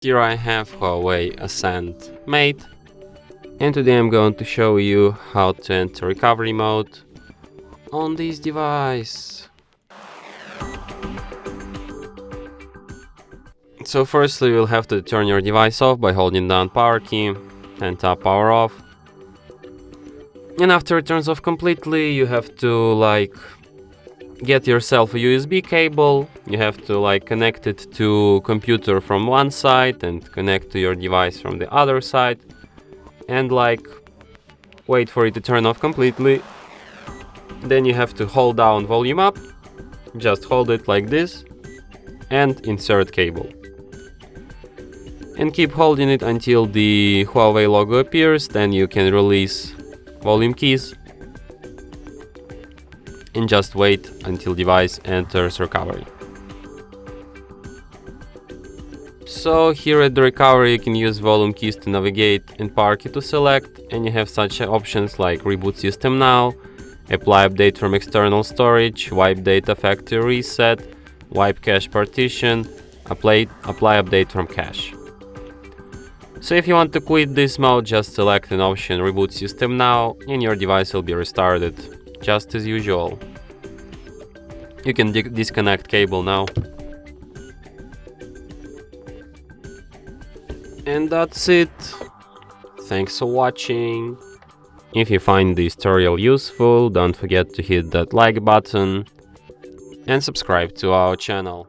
Here I have HUAWEI Ascend Mate, and today I'm going to show you how to enter recovery mode on this device. So firstly you'll have to turn your device off by holding down power key and tap power off. And after it turns off completely, you have to get yourself a USB cable. You have to connect it to computer from one side and connect to your device from the other side, and wait for it to turn off completely. Then you have to hold down volume up, just hold it like this and insert cable, and keep holding it until the Huawei logo appears. Then you can release volume keys and just wait until device enters recovery. So here at the recovery you can use volume keys to navigate and power key to select, and you have such options like reboot system now, apply update from external storage, wipe data factory reset, wipe cache partition, apply update from cache. So if you want to quit this mode, just select an option reboot system now and your device will be restarted just as usual. You can disconnect cable now. And that's it. Thanks for watching. If you find this tutorial useful, don't forget to hit that like button and subscribe to our channel.